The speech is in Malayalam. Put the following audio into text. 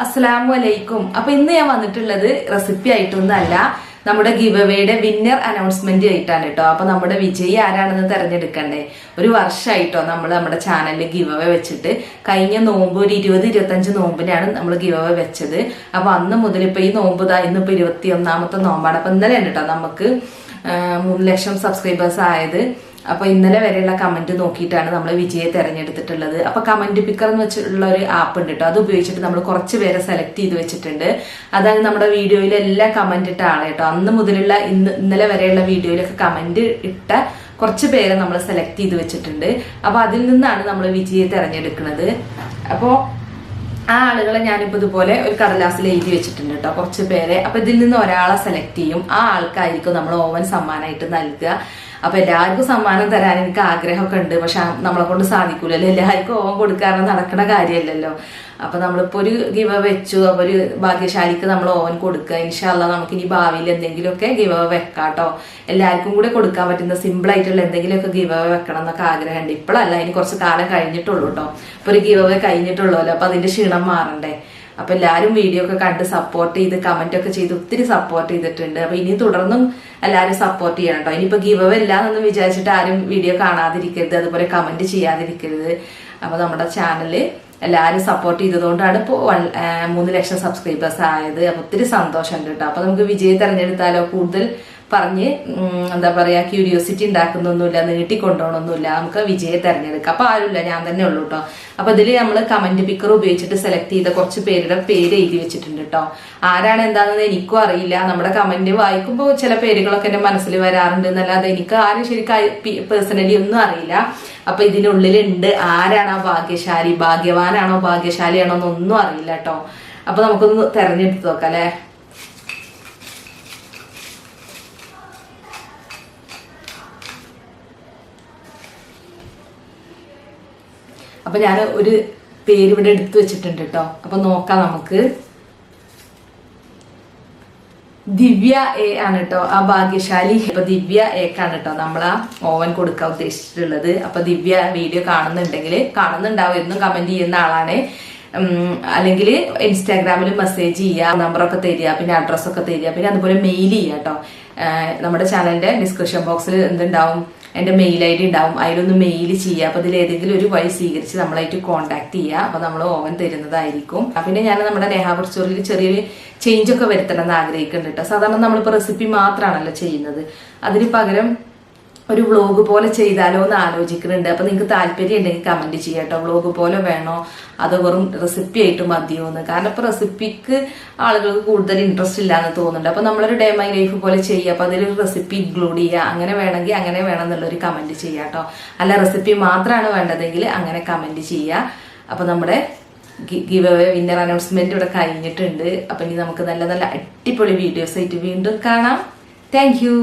അസ്സലാമു അലൈക്കും. അപ്പൊ ഇന്ന് ഞാൻ വന്നിട്ടുള്ളത് റെസിപ്പി ആയിട്ടൊന്നല്ല, നമ്മുടെ ഗിവ് അവേയുടെ വിന്നർ അനൗൺസ്മെന്റ് ആയിട്ടാണ് കേട്ടോ. അപ്പൊ നമ്മുടെ വിജയി ആരാണെന്ന് തെരഞ്ഞെടുക്കണ്ടേ? ഒരു വർഷമായിട്ടോ നമ്മൾ നമ്മുടെ ചാനലിൽ ഗിവ് അവേ വെച്ചിട്ട്. കഴിഞ്ഞ നോമ്പ് ഒരു 20-25 നോമ്പിനാണ് നമ്മൾ ഗിവ് അവേ വെച്ചത്. അപ്പൊ അന്ന് മുതൽ ഇപ്പൊ ഈ നോമ്പ് ഇന്നിപ്പോ 21ാമത്തെ നോമ്പാണ്. അപ്പൊ ഇന്നലെയാണ് കേട്ടോ നമുക്ക് 3 ലക്ഷം സബ്സ്ക്രൈബേഴ്സ് ആയത്. അപ്പൊ ഇന്നലെ വരെയുള്ള കമന്റ് നോക്കിയിട്ടാണ് നമ്മൾ വിജയെ തെരഞ്ഞെടുത്തിട്ടുള്ളത്. അപ്പൊ കമന്റ് പിക്കർ എന്ന് വെച്ചിട്ടുള്ള ഒരു ആപ്പ് ഉണ്ട് കേട്ടോ. അത് ഉപയോഗിച്ചിട്ട് നമ്മൾ കുറച്ച് പേരെ സെലക്ട് ചെയ്ത് വെച്ചിട്ടുണ്ട്. അതായത് നമ്മുടെ വീഡിയോയിൽ എല്ലാം കമന്റ് ഇട്ട ആളെ കേട്ടോ. അന്ന് മുതലുള്ള ഇന്നലെ വരെയുള്ള വീഡിയോയിലൊക്കെ കമന്റ് ഇട്ട കുറച്ച് പേരെ നമ്മൾ സെലക്ട് ചെയ്ത് വെച്ചിട്ടുണ്ട്. അപ്പൊ അതിൽ നിന്നാണ് നമ്മൾ വിജയെ തെരഞ്ഞെടുക്കുന്നത്. അപ്പോ ആ ആളുകളെ ഞാനിപ്പോ ഇതുപോലെ ഒരു കടലാസിൽ എഴുതി വെച്ചിട്ടുണ്ട് കേട്ടോ, കുറച്ച് പേരെ. അപ്പൊ ഇതിൽ നിന്ന് ഒരാളെ സെലക്ട് ചെയ്യും. ആ ആൾക്കായിരിക്കും നമ്മൾ ഓവൻ സമ്മാനമായിട്ട് നൽകുക. അപ്പൊ എല്ലാവർക്കും സമ്മാനം തരാൻ എനിക്ക് ആഗ്രഹമൊക്കെ ഉണ്ട്, പക്ഷെ നമ്മളെ കൊണ്ട് സാധിക്കൂലല്ലോ. എല്ലാവർക്കും ഓവൻ കൊടുക്കാറ് നടക്കുന്ന കാര്യമല്ലല്ലോ. അപ്പൊ നമ്മളിപ്പോ ഒരു ഗിവ് വെച്ചു, അപ്പൊ ഒരു ഭാഗ്യശാലിക്ക് നമ്മൾ ഓവൻ കൊടുക്കുക. ഇൻഷാ അല്ലാഹ് നമുക്ക് ഇനി ഭാവിയിൽ എന്തെങ്കിലുമൊക്കെ ഗിവ് വെക്കാട്ടോ. എല്ലാവർക്കും കൂടെ കൊടുക്കാൻ പറ്റുന്ന സിമ്പിൾ ആയിട്ടുള്ള എന്തെങ്കിലുമൊക്കെ ഗിവ് വെക്കണം എന്നൊക്കെ ആഗ്രഹമുണ്ട്. ഇപ്പോഴല്ല, ഇനി കുറച്ച് കാലം കഴിഞ്ഞിട്ടുള്ളൂ കേട്ടോ. ഇപ്പൊ ഒരു ഗിവ് കഴിഞ്ഞിട്ടുള്ളൂല്ലോ, അപ്പൊ അതിന്റെ ക്ഷീണം മാറണ്ടേ. അപ്പൊ എല്ലാവരും വീഡിയോ ഒക്കെ കണ്ട് സപ്പോർട്ട് ചെയ്ത് കമന്റ് ഒക്കെ ചെയ്ത് ഒത്തിരി സപ്പോർട്ട് ചെയ്തിട്ടുണ്ട്. അപ്പൊ ഇനി തുടർന്നും എല്ലാവരും സപ്പോർട്ട് ചെയ്യണം കേട്ടോ. ഇനിയിപ്പോ ഗിവ് ഇല്ലാന്നൊന്നും വിചാരിച്ചിട്ട് ആരും വീഡിയോ കാണാതിരിക്കരുത്, അതുപോലെ കമന്റ് ചെയ്യാതിരിക്കരുത്. അപ്പൊ നമ്മുടെ ചാനല് എല്ലാവരും സപ്പോർട്ട് ചെയ്തതുകൊണ്ടാണ് ഇപ്പോൾ 3 ലക്ഷം സബ്സ്ക്രൈബേഴ്സ് ആയത്. അപ്പൊ ഒത്തിരി സന്തോഷമുണ്ട് കേട്ടോ. അപ്പൊ നമുക്ക് വിജയ് തെരഞ്ഞെടുത്താലോ? കൂടുതൽ പറഞ്ഞ് എന്താ പറയാ, ക്യൂരിയോസിറ്റി ഉണ്ടാക്കുന്നൊന്നുമില്ല, നീട്ടിക്കൊണ്ടുപോകണമൊന്നുമില്ല. നമുക്ക് വിജയെ തെരഞ്ഞെടുക്കാം. അപ്പൊ ആരുമില്ല, ഞാൻ തന്നെ ഉള്ളൂ കേട്ടോ. അപ്പൊ ഇതില് നമ്മൾ കമന്റ് പിക്കർ ഉപയോഗിച്ചിട്ട് സെലക്ട് ചെയ്ത കുറച്ച് പേരുടെ പേര് എഴുതി വെച്ചിട്ടുണ്ട് കേട്ടോ. ആരാണ് എന്താണെന്ന് എനിക്കും അറിയില്ല. നമ്മുടെ കമന്റ് വായിക്കുമ്പോൾ ചില പേരുകളൊക്കെ എന്റെ മനസ്സിൽ വരാറുണ്ട് എന്നല്ലാതെ എനിക്ക് ആരും ശരിക്കും പേഴ്സണലി ഒന്നും അറിയില്ല. അപ്പൊ ഇതിനുള്ളിലുണ്ട് ആരാണ് ആ ഭാഗ്യശാലി, ഭാഗ്യവാനാണോ ഭാഗ്യശാലിയാണോ എന്നൊന്നും അറിയില്ല കേട്ടോ. അപ്പൊ നമുക്കൊന്ന് തെരഞ്ഞെടുത്ത് നോക്കാം അല്ലെ. അപ്പൊ ഞാൻ ഒരു പേര് ഇവിടെ എടുത്തു വെച്ചിട്ടുണ്ട് കേട്ടോ. അപ്പൊ നോക്കാം നമുക്ക്. ദിവ്യ എ ആണ് കേട്ടോ ആ ഭാഗ്യശാലി. അപ്പൊ ദിവ്യ എക്കാണ് കേട്ടോ നമ്മളാ ഓവൻ കൊടുക്കാൻ ഉദ്ദേശിച്ചിട്ടുള്ളത്. അപ്പൊ ദിവ്യ വീഡിയോ കാണുന്നുണ്ടാവും, എന്നും കമന്റ് ചെയ്യുന്ന ആളാണ്. അല്ലെങ്കിൽ ഇൻസ്റ്റാഗ്രാമിൽ മെസ്സേജ് ചെയ്യുക, നമ്പറൊക്കെ തരിക, പിന്നെ അഡ്രസ്സൊക്കെ തരിക, പിന്നെ അതുപോലെ മെയിൽ ചെയ്യുക കേട്ടോ. നമ്മുടെ ചാനലിന്റെ ഡിസ്ക്രിപ്ഷൻ ബോക്സിൽ എന്തുണ്ടാവും, എന്റെ മെയിൽ ID ഉണ്ടാവും, അതിലൊന്ന് മെയിൽ ചെയ്യുക. അപ്പൊ ഇതിൽ ഏതെങ്കിലും ഒരു വഴി സ്വീകരിച്ച് നമ്മളായിട്ട് കോൺടാക്ട് ചെയ്യുക. അപ്പൊ നമ്മൾ ഓവൻ തരുന്നതായിരിക്കും. പിന്നെ ഞാൻ നമ്മുടെ നെഹാ കുറച്ചൊരു ചെറിയൊരു ചേഞ്ച് ഒക്കെ വരുത്തണം എന്ന് ആഗ്രഹിക്കുന്നുണ്ട് കേട്ടോ. സാധാരണ നമ്മളിപ്പോ റെസിപ്പി മാത്രമാണല്ലോ ചെയ്യുന്നത്, അതിന് പകരം ഒരു വ്ളോഗ് പോലെ ചെയ്താലോ എന്ന് ആലോചിക്കുന്നുണ്ട്. അപ്പൊ നിങ്ങൾക്ക് താല്പര്യം ഉണ്ടെങ്കിൽ കമന്റ് ചെയ്യാം കേട്ടോ. വ്ളോഗ് പോലെ വേണോ അതോ വെറും റെസിപ്പി ആയിട്ട് മതിയോ എന്ന്. കാരണം ഇപ്പൊ റെസിപ്പിക്ക് ആളുകൾക്ക് കൂടുതൽ ഇൻട്രസ്റ്റ് ഇല്ലാന്ന് തോന്നുന്നുണ്ട്. അപ്പൊ നമ്മളൊരു ഡേ മൈ ലൈഫ് പോലെ ചെയ്യുക, അപ്പൊ അതിലൊരു റെസിപ്പി ഇൻക്ലൂഡ് ചെയ്യുക. അങ്ങനെ വേണമെങ്കിൽ അങ്ങനെ വേണം എന്നുള്ളൊരു കമന്റ് ചെയ്യാം കേട്ടോ. അല്ല റെസിപ്പി മാത്രമാണ് വേണ്ടതെങ്കിൽ അങ്ങനെ കമന്റ് ചെയ്യുക. അപ്പൊ നമ്മുടെ ഗിവ് അവേ വിന്നർ അനൗൺസ്മെന്റ് ഇവിടെ കഴിഞ്ഞിട്ടുണ്ട്. അപ്പൊ ഇനി നമുക്ക് നല്ല നല്ല അടിപൊളി വീഡിയോസ് ആയിട്ട് വീണ്ടും കാണാം. Thank you.